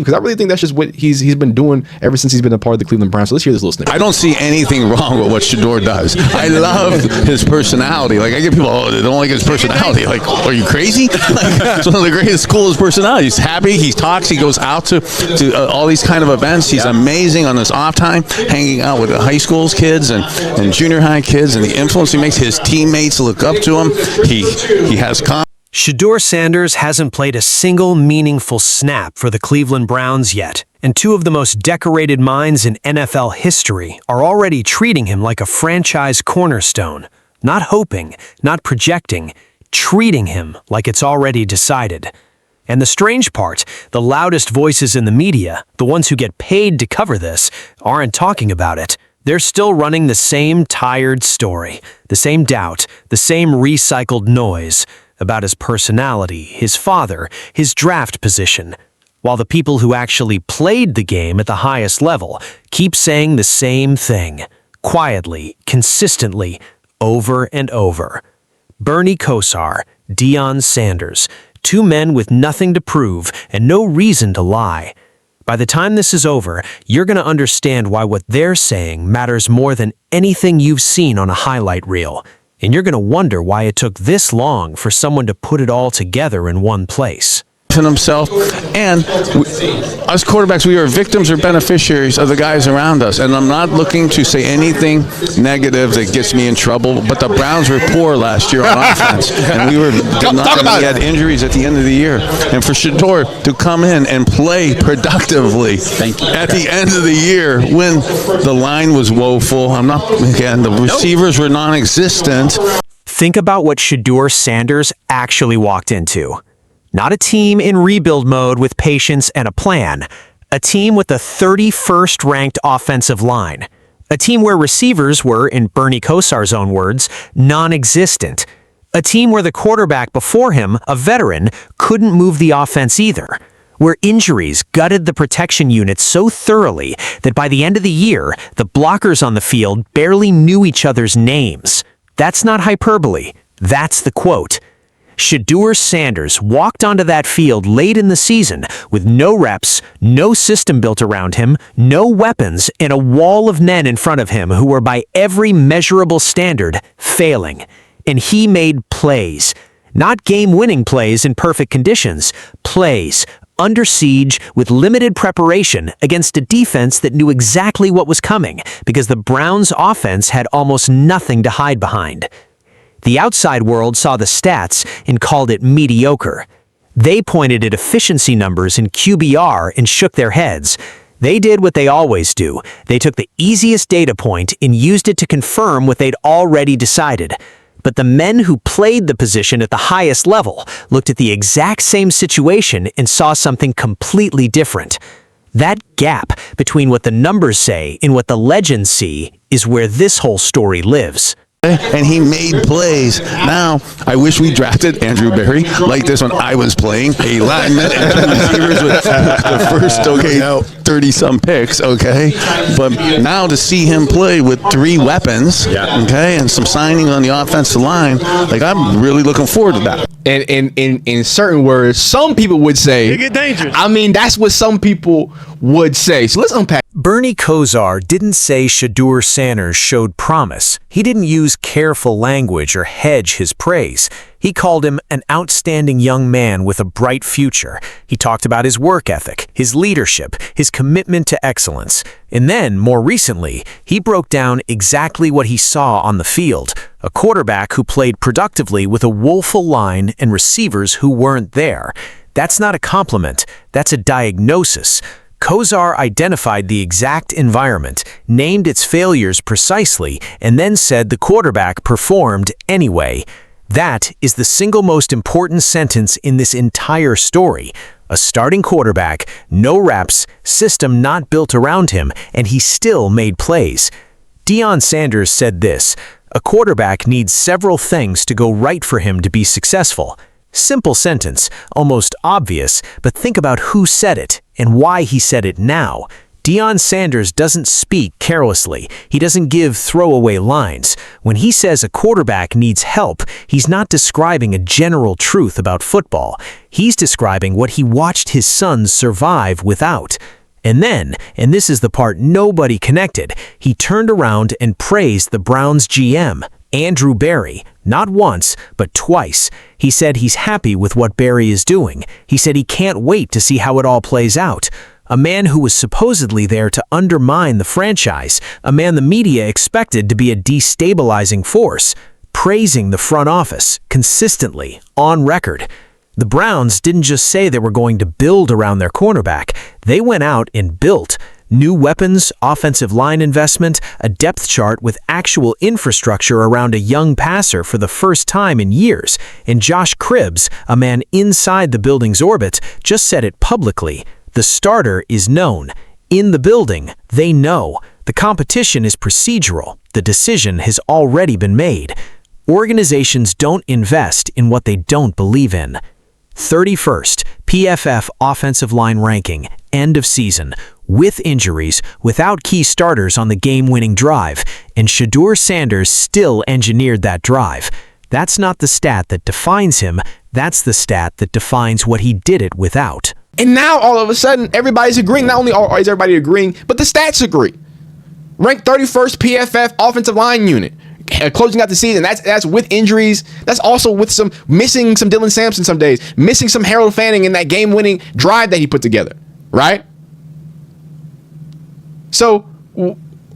because I really think that's just what he's been doing ever since he's been a part of the Cleveland Browns. So let's hear this little snippet. I don't see anything wrong with what Shedeur does. I love his personality. Like, I get people, oh, they don't like his personality. Like, are you crazy? Like, it's one of the greatest, coolest personalities. He's happy. He talks. He goes out to all these kind of events. He's amazing on his off time, hanging out with the high school's kids and junior high kids, and the influence he makes. His teammates look up to him. He has confidence. Shedeur Sanders hasn't played a single meaningful snap for the Cleveland Browns yet, and two of the most decorated minds in NFL history are already treating him like a franchise cornerstone. Not hoping, not projecting, treating him like it's already decided. And the strange part, the loudest voices in the media, the ones who get paid to cover this, aren't talking about it. They're still running the same tired story, the same doubt, the same recycled noise about his personality, his father, his draft position, while the people who actually played the game at the highest level keep saying the same thing, quietly, consistently, over and over. Bernie Kosar, Deion Sanders, two men with nothing to prove and no reason to lie. By the time this is over, you're going to understand why what they're saying matters more than anything you've seen on a highlight reel. And you're going to wonder why it took this long for someone to put it all together in one place. Himself, and us quarterbacks, we are victims or beneficiaries of the guys around us, and I'm not looking to say anything negative that gets me in trouble, but the Browns were poor last year on offense, and we had injuries at the end of the year, and for Shedeur to come in and play productively at the end of the year when the line was woeful, the receivers were non-existent. Think about what Shedeur Sanders actually walked into. Not a team in rebuild mode with patience and a plan. A team with the 31st ranked offensive line. A team where receivers were, in Bernie Kosar's own words, non-existent. A team where the quarterback before him, a veteran, couldn't move the offense either. Where injuries gutted the protection unit so thoroughly that by the end of the year, the blockers on the field barely knew each other's names. That's not hyperbole. That's the quote. Shedeur Sanders walked onto that field late in the season with no reps, no system built around him, no weapons, and a wall of men in front of him who were by every measurable standard failing. And he made plays. Not game-winning plays in perfect conditions. Plays, under siege with limited preparation against a defense that knew exactly what was coming because the Browns' offense had almost nothing to hide behind. The outside world saw the stats and called it mediocre. They pointed at efficiency numbers in QBR and shook their heads. They did what they always do. They took the easiest data point and used it to confirm what they'd already decided. But the men who played the position at the highest level looked at the exact same situation and saw something completely different. That gap between what the numbers say and what the legends see is where this whole story lives. And he made plays. Now, I wish we drafted Andrew Berry like this when I was playing. A lineman and two receivers with the first, 30-some picks, But now to see him play with three weapons, and some signing on the offensive line, I'm really looking forward to that. And in certain words, some people would say, it get dangerous. I mean, that's what some people would say. So let's unpack. Bernie Kosar didn't say Shedeur Sanders showed promise. He didn't use careful language or hedge his praise. He called him an outstanding young man with a bright future. He talked about his work ethic, his leadership, his commitment to excellence. And then, more recently, he broke down exactly what he saw on the field, a quarterback who played productively with a woeful line and receivers who weren't there. That's not a compliment, that's a diagnosis. Kosar identified the exact environment, named its failures precisely, and then said the quarterback performed anyway. That is the single most important sentence in this entire story. A starting quarterback, no reps, system not built around him, and he still made plays. Deion Sanders said this, "A quarterback needs several things to go right for him to be successful." Simple sentence, almost obvious, but think about who said it and why he said it now. Deion Sanders doesn't speak carelessly. He doesn't give throwaway lines. When he says a quarterback needs help, he's not describing a general truth about football. He's describing what he watched his sons survive without. And then, and this is the part nobody connected, he turned around and praised the Browns GM, Andrew Berry, not once, but twice. He said he's happy with what Berry is doing. He said he can't wait to see how it all plays out. A man who was supposedly there to undermine the franchise, a man the media expected to be a destabilizing force, praising the front office, consistently, on record. The Browns didn't just say they were going to build around their cornerback. They went out and built. New weapons, offensive line investment, a depth chart with actual infrastructure around a young passer for the first time in years. And Josh Cribbs, a man inside the building's orbit, just said it publicly. The starter is known. In the building, they know. The competition is procedural. The decision has already been made. Organizations don't invest in what they don't believe in. 31st, PFF offensive line ranking, end of season, with injuries, without key starters on the game-winning drive, and Shedeur Sanders still engineered that drive. That's not the stat that defines him, that's the stat that defines what he did it without. And now all of a sudden, everybody's agreeing. Not only is everybody agreeing, but the stats agree. Ranked 31st PFF offensive line unit. Closing out the season, that's with injuries. That's also with missing some Dylan Sampson some days, missing some Harold Fanning in that game-winning drive that he put together, right? So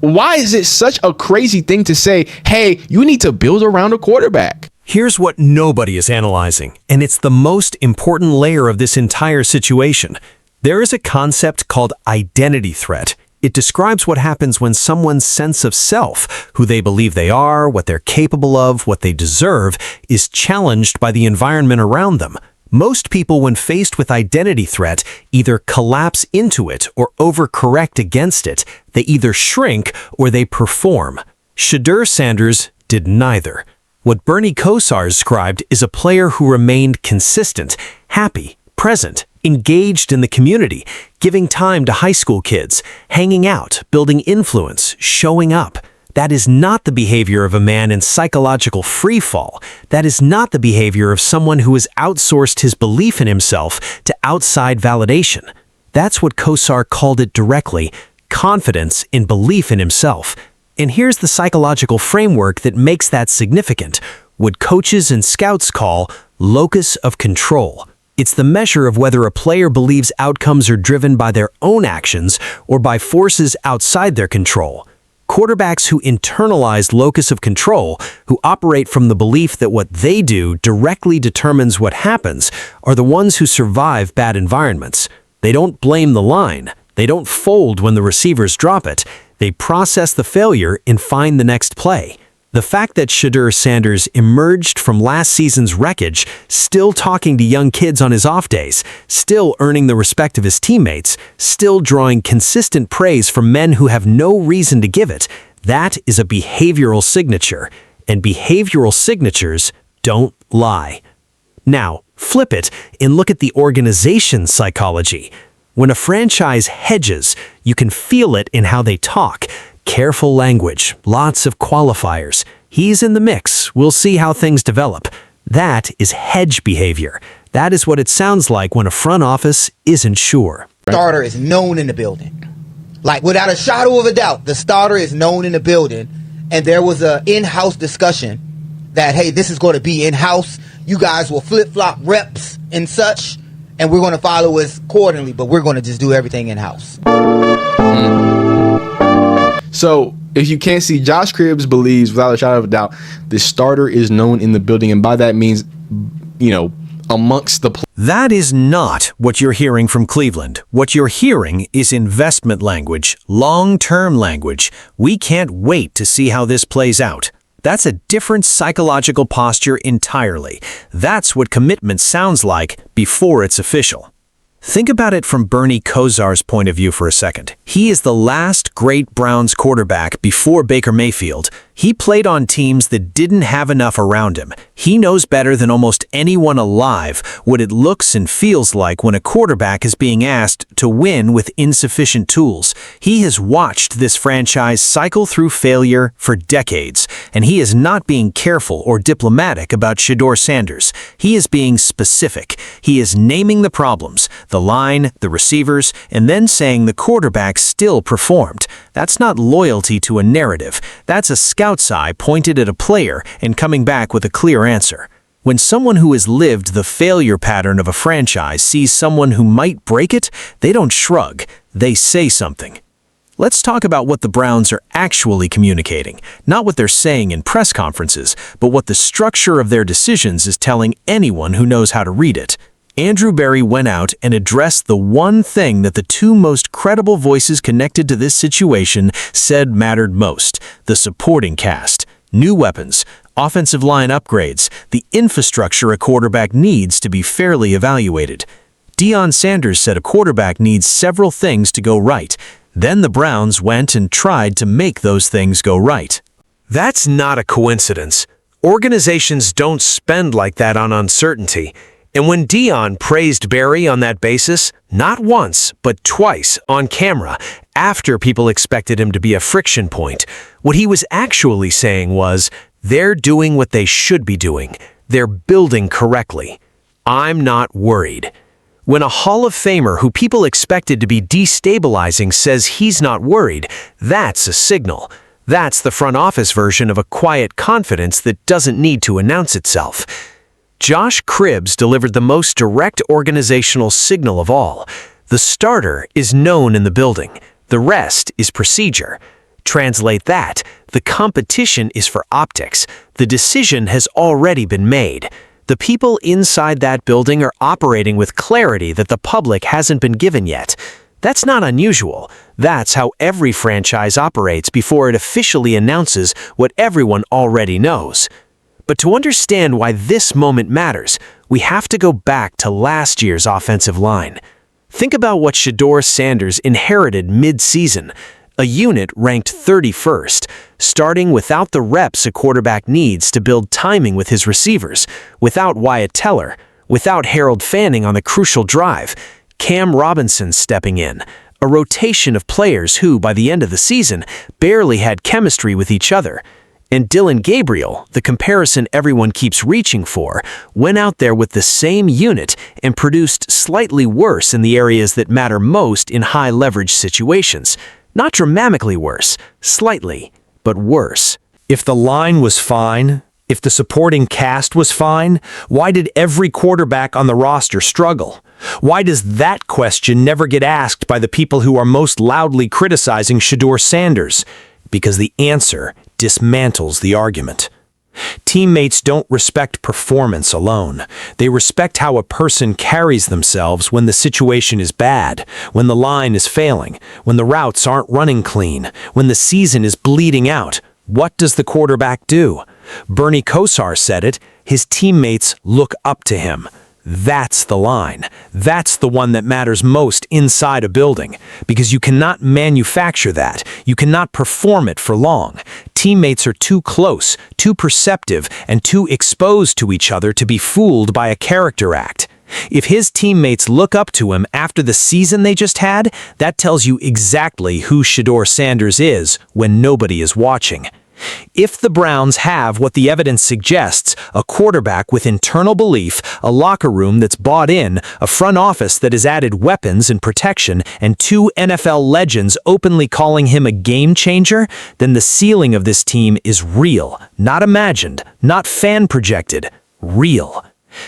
why is it such a crazy thing to say, hey, you need to build around a quarterback? Here's what nobody is analyzing, and it's the most important layer of this entire situation. There is a concept called identity threat. It describes what happens when someone's sense of self, who they believe they are, what they're capable of, what they deserve, is challenged by the environment around them. Most people, when faced with identity threat, either collapse into it or overcorrect against it. They either shrink or they perform. Shedeur Sanders did neither. What Bernie Kosar described is a player who remained consistent, happy, present, engaged in the community, giving time to high school kids, hanging out, building influence, showing up. That is not the behavior of a man in psychological freefall. That is not the behavior of someone who has outsourced his belief in himself to outside validation. That's what Kosar called it directly, confidence in belief in himself. And here's the psychological framework that makes that significant, what coaches and scouts call locus of control. It's the measure of whether a player believes outcomes are driven by their own actions or by forces outside their control. Quarterbacks who internalize locus of control, who operate from the belief that what they do directly determines what happens, are the ones who survive bad environments. They don't blame the line. They don't fold when the receivers drop it. They process the failure and find the next play. The fact that Shedeur Sanders emerged from last season's wreckage, still talking to young kids on his off days, still earning the respect of his teammates, still drawing consistent praise from men who have no reason to give it, that is a behavioral signature. And behavioral signatures don't lie. Now, flip it and look at the organization's psychology. When a franchise hedges, you can feel it in how they talk. Careful language, lots of qualifiers. He's in the mix. We'll see how things develop. That is hedge behavior. That is what it sounds like when a front office isn't sure. The starter is known in the building. Like, without a shadow of a doubt, the starter is known in the building. And there was an in-house discussion that, hey, this is going to be in-house. You guys will flip-flop reps and such. And we're going to follow us accordingly, but we're going to just do everything in-house. So, if you can't see, Josh Cribbs believes, without a shadow of a doubt, the starter is known in the building. And by that means, amongst the That is not what you're hearing from Cleveland. What you're hearing is investment language, long-term language. We can't wait to see how this plays out. That's a different psychological posture entirely. That's what commitment sounds like before it's official. Think about it from Bernie Kosar's point of view for a second. He is the last great Browns quarterback before Baker Mayfield. He played on teams that didn't have enough around him. He knows better than almost anyone alive what it looks and feels like when a quarterback is being asked to win with insufficient tools. He has watched this franchise cycle through failure for decades, and he is not being careful or diplomatic about Shedeur Sanders. He is being specific. He is naming the problems, the line, the receivers, and then saying the quarterback still performed. That's not loyalty to a narrative. That's a scout's eye pointed at a player and coming back with a clear answer. When someone who has lived the failure pattern of a franchise sees someone who might break it, they don't shrug. They say something. Let's talk about what the Browns are actually communicating, not what they're saying in press conferences, but what the structure of their decisions is telling anyone who knows how to read it. Andrew Berry went out and addressed the one thing that the two most credible voices connected to this situation said mattered most: the supporting cast, new weapons, offensive line upgrades, the infrastructure a quarterback needs to be fairly evaluated. Deion Sanders said a quarterback needs several things to go right. Then the Browns went and tried to make those things go right. That's not a coincidence. Organizations don't spend like that on uncertainty. And when Deion praised Berry on that basis, not once, but twice on camera, after people expected him to be a friction point, what he was actually saying was, they're doing what they should be doing. They're building correctly. I'm not worried. When a Hall of Famer who people expected to be destabilizing says he's not worried, that's a signal. That's the front office version of a quiet confidence that doesn't need to announce itself. Josh Cribbs delivered the most direct organizational signal of all. The starter is known in the building. The rest is procedure. Translate that. The competition is for optics. The decision has already been made. The people inside that building are operating with clarity that the public hasn't been given yet. That's not unusual. That's how every franchise operates before it officially announces what everyone already knows. But to understand why this moment matters, we have to go back to last year's offensive line. Think about what Shedeur Sanders inherited mid-season, a unit ranked 31st, starting without the reps a quarterback needs to build timing with his receivers, without Wyatt Teller, without Harold Fanning on the crucial drive, Cam Robinson stepping in, a rotation of players who, by the end of the season, barely had chemistry with each other. And Dillon Gabriel, the comparison everyone keeps reaching for, went out there with the same unit and produced slightly worse in the areas that matter most in high-leverage situations. Not dramatically worse, slightly, but worse. If the line was fine, if the supporting cast was fine, why did every quarterback on the roster struggle? Why does that question never get asked by the people who are most loudly criticizing Shedeur Sanders? Because the answer dismantles the argument. Teammates don't respect performance alone. They respect how a person carries themselves when the situation is bad, when the line is failing, when the routes aren't running clean, when the season is bleeding out. What does the quarterback do? Bernie Kosar said it, his teammates look up to him. That's the line. That's the one that matters most inside a building, because you cannot manufacture that. You cannot perform it for long. Teammates are too close, too perceptive, and too exposed to each other to be fooled by a character act. If his teammates look up to him after the season they just had, that tells you exactly who Shedeur Sanders is when nobody is watching. If the Browns have what the evidence suggests, a quarterback with internal belief, a locker room that's bought in, a front office that has added weapons and protection, and two NFL legends openly calling him a game changer, then the ceiling of this team is real, not imagined, not fan projected, real.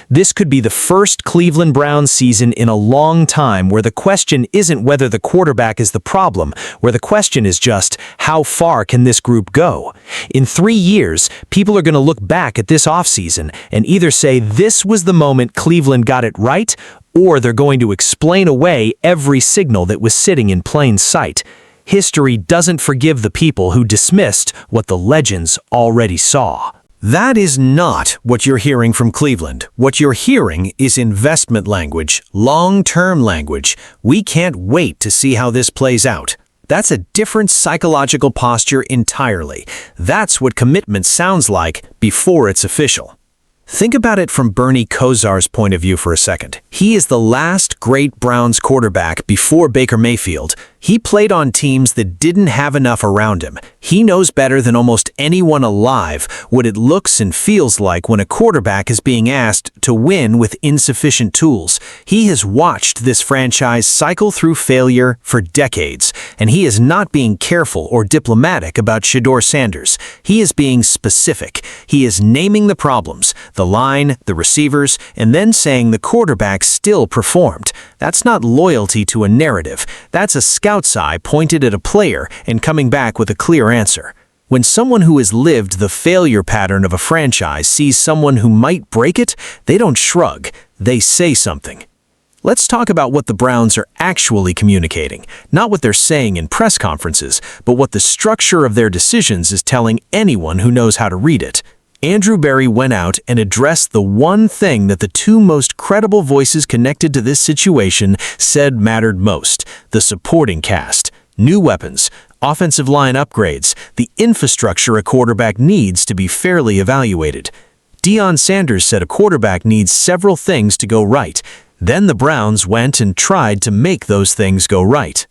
This could be the first Cleveland Browns season in a long time where the question isn't whether the quarterback is the problem, where the question is just, how far can this group go? In 3 years, people are going to look back at this offseason and either say this was the moment Cleveland got it right, or they're going to explain away every signal that was sitting in plain sight. History doesn't forgive the people who dismissed what the legends already saw. That is not what you're hearing from Cleveland. What you're hearing is investment language, long-term language. We can't wait to see how this plays out. That's a different psychological posture entirely. That's what commitment sounds like before it's official. Think about it from Bernie Kosar's point of view for a second. He is the last great Browns quarterback before Baker Mayfield. He played on teams that didn't have enough around him. He knows better than almost anyone alive what it looks and feels like when a quarterback is being asked to win with insufficient tools. He has watched this franchise cycle through failure for decades, and he is not being careful or diplomatic about Shedeur Sanders. He is being specific. He is naming the problems, the line, the receivers, and then saying the quarterback still performed. That's not loyalty to a narrative. That's a scout's eye pointed at a player and coming back with a clear answer. When someone who has lived the failure pattern of a franchise sees someone who might break it, they don't shrug. They say something. Let's talk about what the Browns are actually communicating. Not what they're saying in press conferences, but what the structure of their decisions is telling anyone who knows how to read it. Andrew Berry went out and addressed the one thing that the two most credible voices connected to this situation said mattered most: the supporting cast, new weapons, offensive line upgrades, the infrastructure a quarterback needs to be fairly evaluated. Deion Sanders said a quarterback needs several things to go right. Then the Browns went and tried to make those things go right.